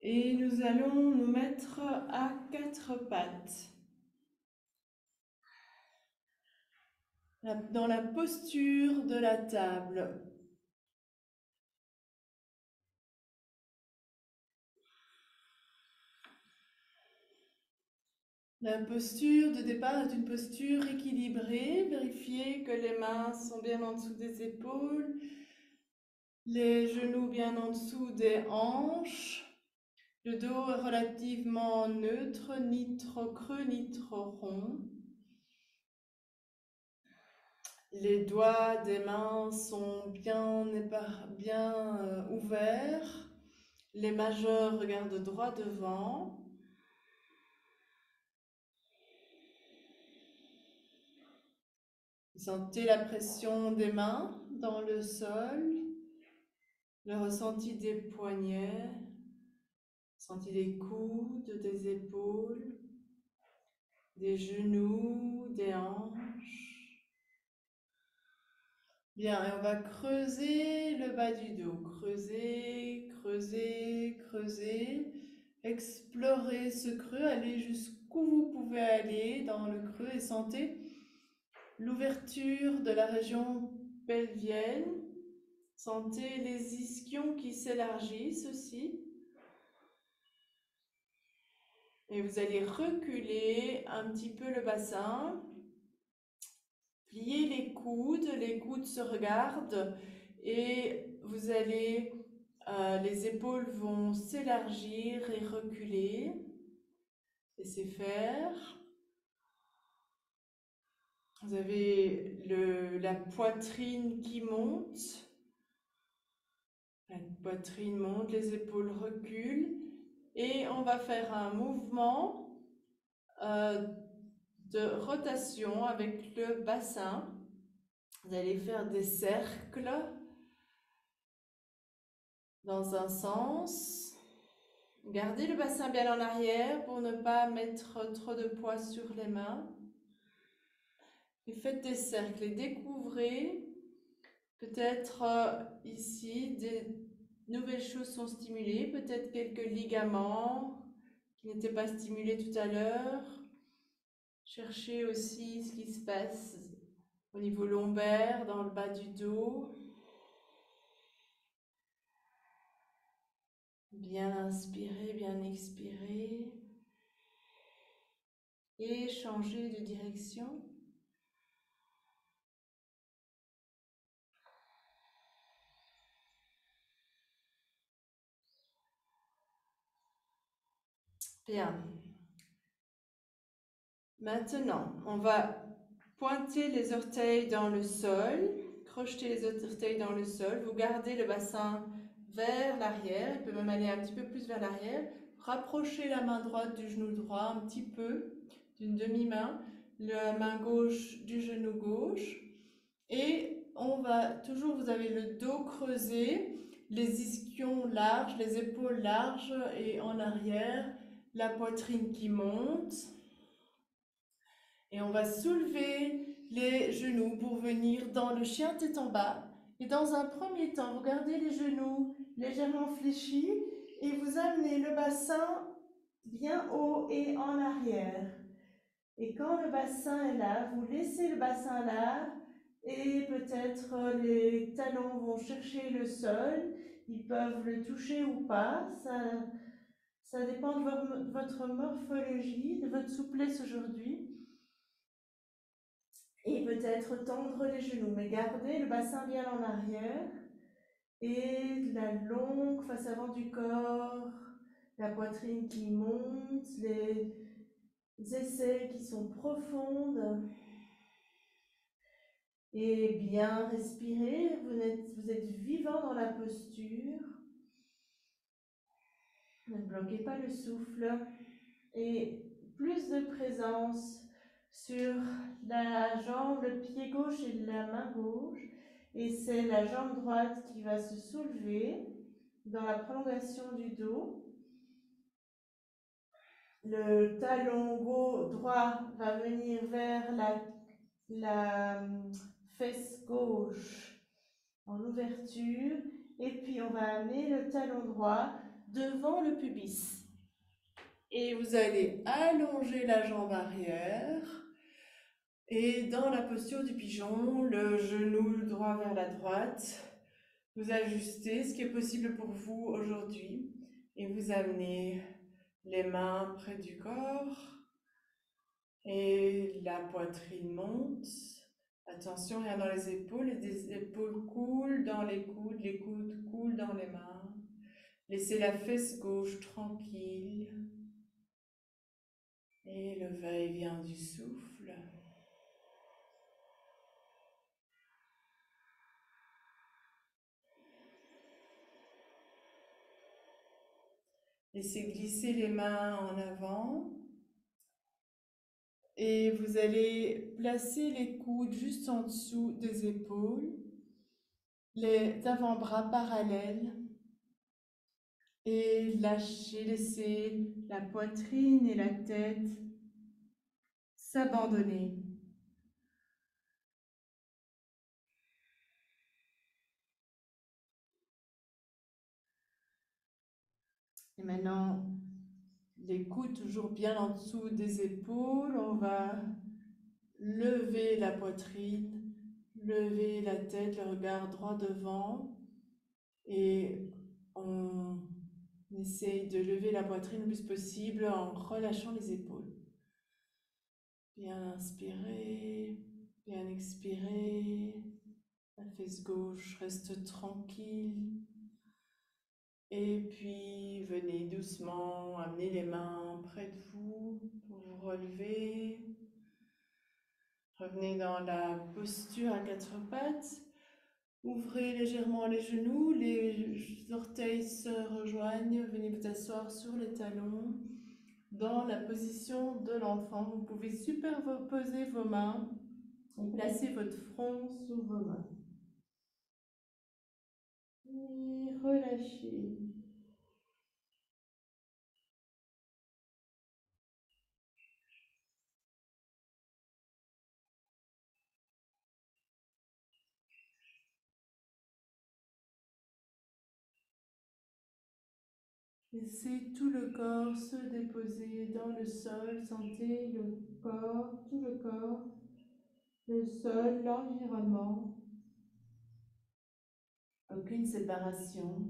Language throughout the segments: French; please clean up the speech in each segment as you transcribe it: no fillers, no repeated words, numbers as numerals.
Et nous allons nous mettre à quatre pattes. Dans la posture de la table. La posture de départ est une posture équilibrée. Vérifiez que les mains sont bien en dessous des épaules, les genoux bien en dessous des hanches. Le dos est relativement neutre, ni trop creux, ni trop rond. Les doigts des mains sont bien ouverts. Les majeurs regardent droit devant. Vous sentez la pression des mains dans le sol, le ressenti des poignets, le ressenti des coudes, des épaules, des genoux, des hanches. Bien, et on va creuser le bas du dos. Creuser, creuser, creuser. Explorez ce creux, allez jusqu'où vous pouvez aller dans le creux et sentez l'ouverture de la région pelvienne. Sentez les ischions qui s'élargissent aussi. Et vous allez reculer un petit peu le bassin. Pliez les coudes se regardent et vous allez, les épaules vont s'élargir et reculer. Laissez faire. Vous avez la poitrine qui monte. La poitrine monte, les épaules reculent. Et on va faire un mouvement de rotation avec le bassin. Vous allez faire des cercles dans un sens. Gardez le bassin bien en arrière pour ne pas mettre trop de poids sur les mains. Et faites des cercles et découvrez peut-être ici des nouvelles choses sont stimulées, peut-être quelques ligaments qui n'étaient pas stimulés tout à l'heure. Cherchez aussi ce qui se passe au niveau lombaire, dans le bas du dos. Bien inspirer, bien expirer. Et changer de direction. Bien. Maintenant, on va pointer les orteils dans le sol, crocheter les orteils dans le sol. Vous gardez le bassin vers l'arrière, il peut même aller un petit peu plus vers l'arrière. Rapprochez la main droite du genou droit un petit peu, d'une demi-main, la main gauche du genou gauche. Et on va toujours, vous avez le dos creusé, les ischions larges, les épaules larges et en arrière, la poitrine qui monte. Et on va soulever les genoux pour venir dans le chien tête en bas. Et dans un premier temps, vous gardez les genoux légèrement fléchis et vous amenez le bassin bien haut et en arrière. Et quand le bassin est là, vous laissez le bassin là et peut-être les talons vont chercher le sol. Ils peuvent le toucher ou pas. Ça dépend de votre morphologie, de votre souplesse aujourd'hui. Et peut-être tendre les genoux, mais gardez le bassin bien en arrière et la longue face avant du corps, la poitrine qui monte, les aisselles qui sont profondes. Et bien respirer, vous êtes vivant dans la posture. Ne bloquez pas le souffle et plus de présence sur la jambe, le pied gauche et la main gauche. Et c'est la jambe droite qui va se soulever dans la prolongation du dos. Le talon droit va venir vers la fesse gauche en ouverture. Et puis on va amener le talon droit devant le pubis. Et vous allez allonger la jambe arrière. Et dans la posture du pigeon, le genou droit vers la droite, vous ajustez ce qui est possible pour vous aujourd'hui et vous amenez les mains près du corps et la poitrine monte. Attention, rien dans les épaules, les épaules coulent dans les coudes coulent dans les mains. Laissez la fesse gauche tranquille et le va-et-vient du souffle. Laissez glisser les mains en avant et vous allez placer les coudes juste en dessous des épaules, les avant-bras parallèles et lâchez, laissez la poitrine et la tête s'abandonner. Et maintenant, les coudes toujours bien en dessous des épaules, on va lever la poitrine, lever la tête, le regard droit devant et on essaye de lever la poitrine le plus possible en relâchant les épaules. Bien inspirer, bien expirer. La fesse gauche reste tranquille. Et puis venez doucement amener les mains près de vous pour vous relever. Revenez dans la posture à quatre pattes. Ouvrez légèrement les genoux, les orteils se rejoignent. Venez vous asseoir sur les talons dans la position de l'enfant. Vous pouvez superposer vos mains et placer votre front sur vos mains. Et relâchez. Laissez tout le corps se déposer dans le sol. Sentez le corps, tout le corps, le sol, l'environnement. Aucune séparation.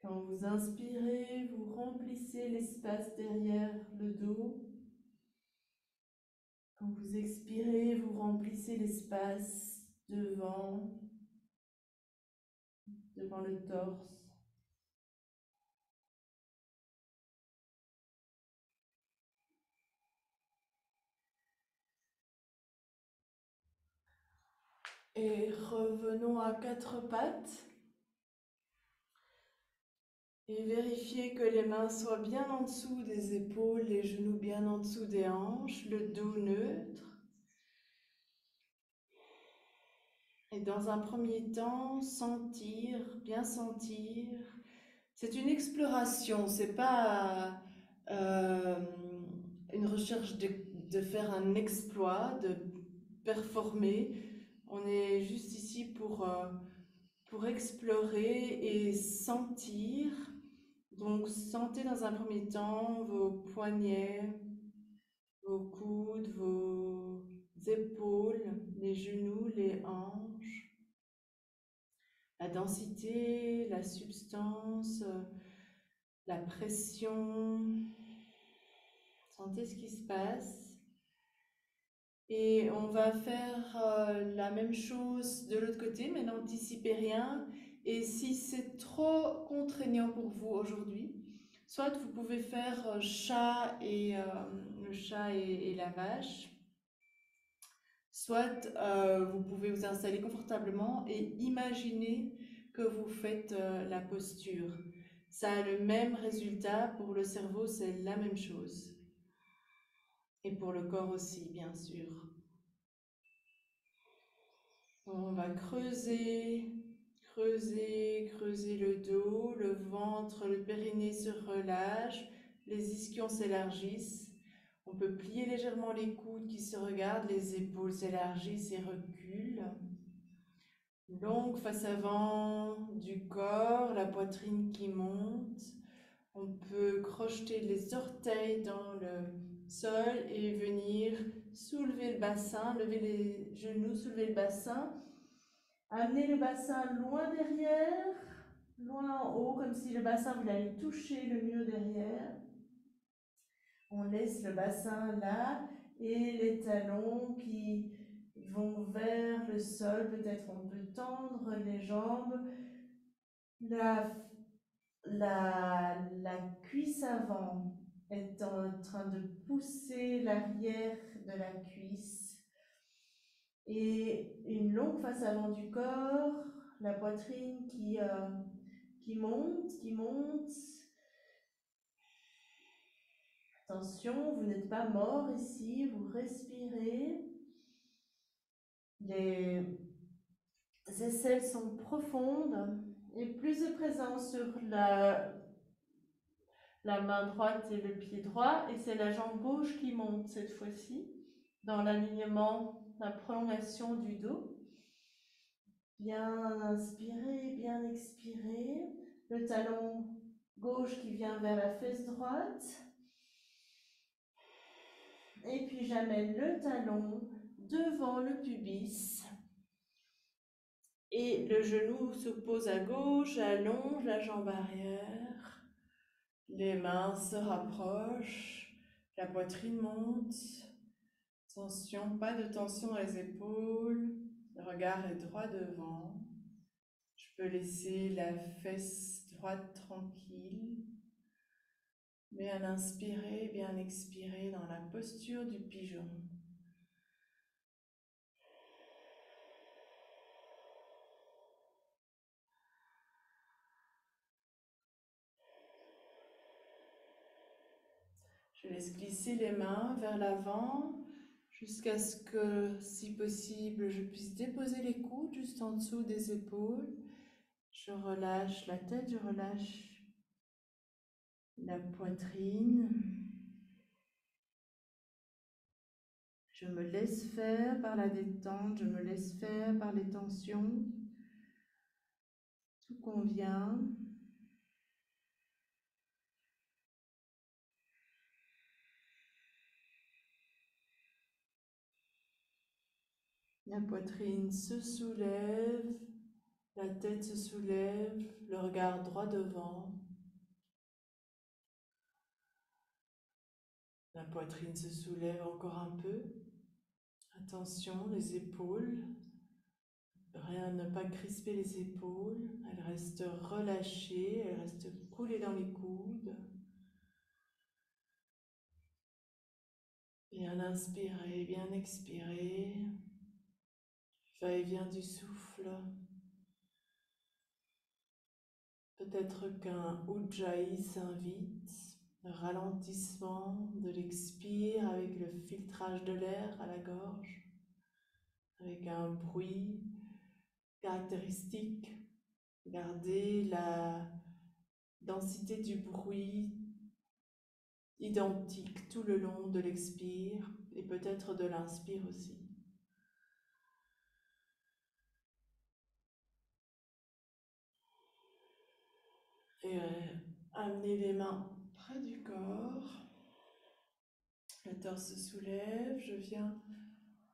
Quand vous inspirez, vous remplissez l'espace derrière le dos. Quand vous expirez, vous remplissez l'espace devant le torse. Et revenons à quatre pattes. Et vérifiez que les mains soient bien en dessous des épaules, les genoux bien en dessous des hanches, le dos neutre. Et dans un premier temps, sentir, bien sentir. C'est une exploration, c'est pas une recherche de faire un exploit, de performer. On est juste ici pour explorer et sentir. Donc, sentez dans un premier temps vos poignets, vos coudes, vos épaules, les genoux, les hanches, la densité, la substance, la pression. Sentez ce qui se passe. Et on va faire la même chose de l'autre côté, mais n'anticipez rien. Et si c'est trop contraignant pour vous aujourd'hui, soit vous pouvez faire le chat et la vache, soit vous pouvez vous installer confortablement et imaginer que vous faites la posture. Ça a le même résultat, pour le cerveau c'est la même chose. Et pour le corps aussi, bien sûr. On va creuser, creuser, creuser le dos, le ventre, le périnée se relâche, les ischions s'élargissent. On peut plier légèrement les coudes qui se regardent, les épaules s'élargissent et reculent. Longue face avant du corps, la poitrine qui monte. On peut crocheter les orteils dans le sol et venir soulever le bassin, lever les genoux, soulever le bassin. Amener le bassin loin derrière, loin en haut, comme si le bassin voulait aller toucher le mur derrière. On laisse le bassin là et les talons qui vont vers le sol. Peut-être on peut tendre les jambes. La cuisse avant est en train de pousser l'arrière de la cuisse. Et une longue face avant du corps, la poitrine qui monte, qui monte. Attention, vous n'êtes pas mort ici, vous respirez. Les aisselles sont profondes et plus de présence sur la main droite et le pied droit. Et c'est la jambe gauche qui monte cette fois-ci, dans l'alignement, la prolongation du dos. Bien inspirer, bien expirer. Le talon gauche qui vient vers la fesse droite. Et puis j'amène le talon devant le pubis. Et le genou se pose à gauche, allonge la jambe arrière. Les mains se rapprochent, la poitrine monte. Tension, pas de tension dans les épaules. Le regard est droit devant. Je peux laisser la fesse droite tranquille. Bien inspirer, bien expirer dans la posture du pigeon. Je laisse glisser les mains vers l'avant jusqu'à ce que, si possible, je puisse déposer les coudes juste en dessous des épaules. Je relâche la tête, je relâche la poitrine. Je me laisse faire par la détente, je me laisse faire par les tensions. Tout convient. La poitrine se soulève, la tête se soulève, le regard droit devant. La poitrine se soulève encore un peu. Attention, les épaules. Rien, ne pas crisper les épaules. Elles restent relâchées, elles restent coulées dans les coudes. Bien inspirer, bien expirer. Va-et-vient du souffle. Peut-être qu'un Ujjayi s'invite. Le ralentissement de l'expire avec le filtrage de l'air à la gorge. Avec un bruit caractéristique. Gardez la densité du bruit identique tout le long de l'expire et peut-être de l'inspire aussi. Et amenez les mains près du corps. Le torse se soulève. Je viens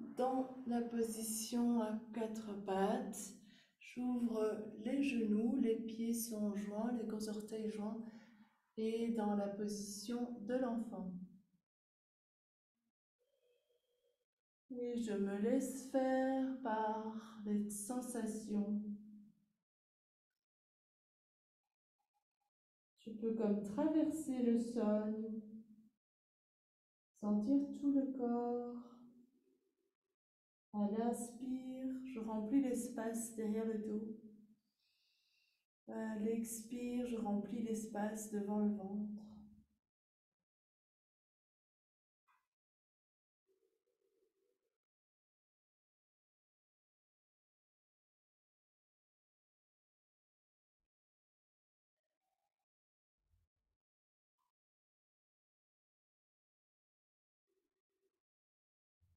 dans la position à quatre pattes. J'ouvre les genoux, les pieds sont joints, les gros orteils joints et dans la position de l'enfant. Et je me laisse faire par les sensations. Je peux comme traverser le sol, sentir tout le corps. À l'inspire, je remplis l'espace derrière le dos. À l'expire, je remplis l'espace devant le ventre.